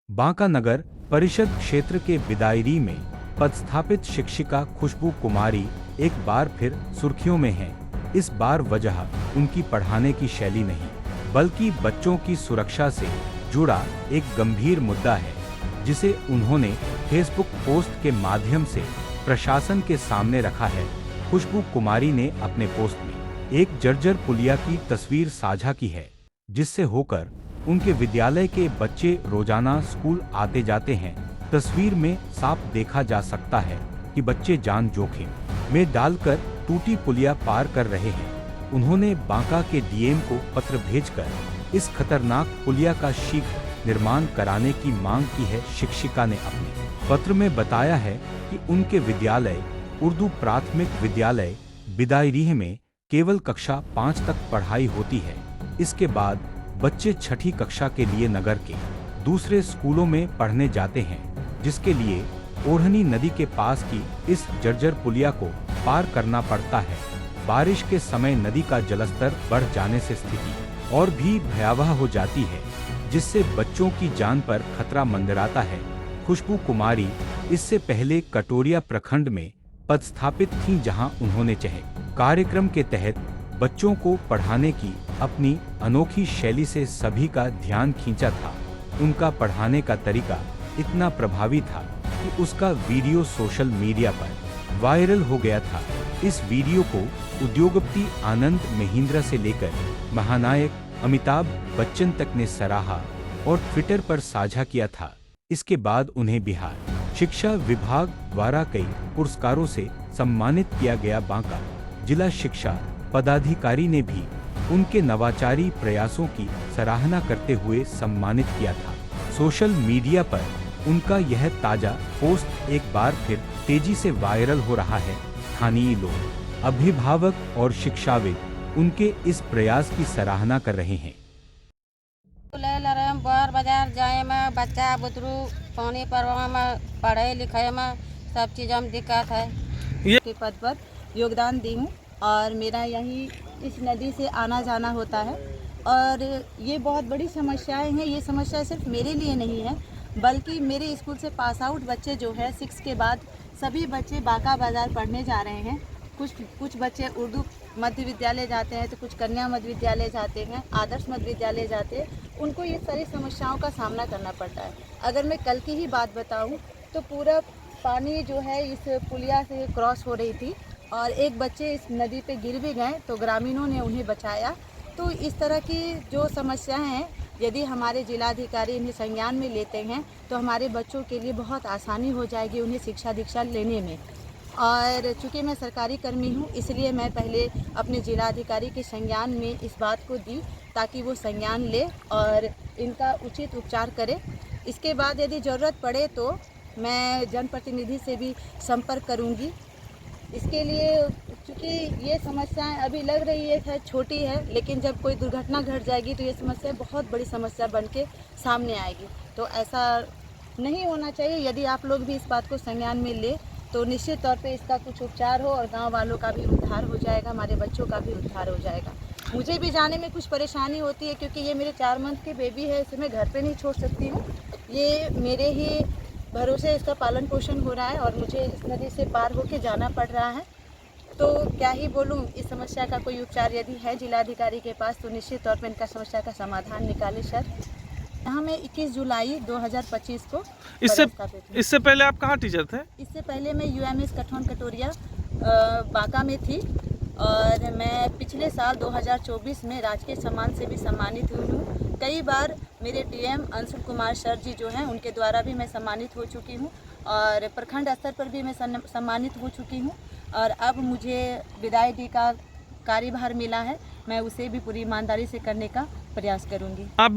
बांका नगर परिषद क्षेत्र के बिदायरी में पदस्थापित शिक्षिका खुशबू कुमारी एक बार फिर सुर्खियों में हैं। इस बार वजह उनकी पढ़ाने की शैली नहीं, बल्कि बच्चों की सुरक्षा से जुड़ा एक गंभीर मुद्दा है, जिसे उन्होंने फेसबुक पोस्ट के माध्यम से प्रशासन के सामने रखा है। खुशबू कुमारी ने अपने पोस्ट में एक जर्जर पुलिया की तस्वीर साझा की है, जिससे होकर उनके विद्यालय के बच्चे रोजाना स्कूल आते जाते हैं। तस्वीर में साफ देखा जा सकता है कि बच्चे जान जोखिम में डालकर टूटी पुलिया पार कर रहे हैं। उन्होंने बांका के डीएम को पत्र भेजकर इस खतरनाक पुलिया का शीघ्र निर्माण कराने की मांग की है। शिक्षिका ने अपने पत्र में बताया है कि उनके विद्यालय उर्दू प्राथमिक विद्यालय बिदायरीह में केवल कक्षा 5 तक पढ़ाई होती है। इसके बाद बच्चे छठी कक्षा के लिए नगर के दूसरे स्कूलों में पढ़ने जाते हैं, जिसके लिए ओढ़नी नदी के पास की इस जर्जर पुलिया को पार करना पड़ता है। बारिश के समय नदी का जलस्तर बढ़ जाने से स्थिति और भी भयावह हो जाती है, जिससे बच्चों की जान पर खतरा मंडराता है। खुशबू कुमारी इससे पहले कटोरिया प्रखंड में पदस्थापित थीं, जहां उन्होंने चहे कार्यक्रम के तहत बच्चों को पढ़ाने की अपनी अनोखी शैली से सभी का ध्यान खींचा था। उनका पढ़ाने का तरीका इतना प्रभावी था कि उसका वीडियो सोशल मीडिया पर वायरल हो गया था। इस वीडियो को उद्योगपति आनंद महिंद्रा से लेकर महानायक अमिताभ बच्चन तक ने सराहा और ट्विटर पर साझा किया था। इसके बाद उन्हें बिहार शिक्षा विभाग द्वारा कई पुरस्कारों से सम्मानित किया गया। बांका जिला शिक्षा पदाधिकारी ने भी उनके नवाचारी प्रयासों की सराहना करते हुए सम्मानित किया था। सोशल मीडिया पर उनका यह ताजा पोस्ट एक बार फिर तेजी से वायरल हो रहा है। स्थानीय लोग, अभिभावक और शिक्षाविद उनके इस प्रयास की सराहना कर रहे हैं। बार बाजार जाए में बच्चा बुतरू पानी परवा में पढ़े लिखे में सब चीज़ में दिक्कत है। के पद पर योगदान दी हूँ और मेरा यही इस नदी से आना जाना होता है। और ये बहुत बड़ी समस्याएं हैं। ये समस्या सिर्फ मेरे लिए नहीं है, बल्कि मेरे स्कूल से पास आउट बच्चे जो है 6 के बाद सभी बच्चे बांका बाजार पढ़ने जा रहे हैं। कुछ बच्चे उर्दू मध्य विद्यालय जाते हैं, तो कुछ कन्या मध्य विद्यालय जाते हैं, आदर्श मध्य विद्यालय जाते हैं। उनको ये सारी समस्याओं का सामना करना पड़ता है। अगर मैं कल की ही बात बताऊं तो पूरा पानी जो है इस पुलिया से क्रॉस हो रही थी और एक बच्चे इस नदी पे गिर भी गए, तो ग्रामीणों ने उन्हें बचाया। तो इस तरह की जो समस्याएं हैं, यदि हमारे जिलाधिकारी इन्हें संज्ञान में लेते हैं तो हमारे बच्चों के लिए बहुत आसानी हो जाएगी उन्हें शिक्षा दीक्षा लेने में। और चूँकि मैं सरकारी कर्मी हूँ, इसलिए मैं पहले अपने जिलाधिकारी के संज्ञान में इस बात को दी ताकि वो संज्ञान ले और इनका उचित उपचार करे। इसके बाद यदि ज़रूरत पड़े तो मैं जनप्रतिनिधि से भी संपर्क करूँगी। इसके लिए चूँकि ये समस्याएं अभी लग रही है छोटी है, लेकिन जब कोई दुर्घटना घट जाएगी तो ये समस्या बहुत बड़ी समस्या बन के सामने आएगी। तो ऐसा नहीं होना चाहिए। यदि आप लोग भी इस बात को संज्ञान में ले तो निश्चित तौर पे इसका कुछ उपचार हो और गांव वालों का भी उद्धार हो जाएगा, हमारे बच्चों का भी उद्धार हो जाएगा। मुझे भी जाने में कुछ परेशानी होती है, क्योंकि ये मेरे 4 मंथ के बेबी है, इसे मैं घर पे नहीं छोड़ सकती हूँ। ये मेरे ही भरोसे इसका पालन पोषण हो रहा है और मुझे इस नदी से पार होके जाना पड़ रहा है। तो क्या ही बोलूँ, इस समस्या का कोई उपचार यदि है जिलाधिकारी के पास तो निश्चित तौर पर इनका समस्या का समाधान निकाले सर। यहाँ मैं 21 जुलाई 2025 को इससे पहले आप कहाँ टीचर थे? इससे पहले मैं यूएमएस कठौन कटोरिया बांका में थी और मैं पिछले साल 2024 में राजकीय सम्मान से भी सम्मानित हुई हूँ। कई बार मेरे डीएम अंशुल कुमार सर जी जो हैं उनके द्वारा भी मैं सम्मानित हो चुकी हूँ और प्रखंड स्तर पर भी मैं सम्मानित हो चुकी हूँ। और अब मुझे विदाई का कार्यभार मिला है, मैं उसे भी पूरी ईमानदारी से करने का प्रयास करूँगी। आप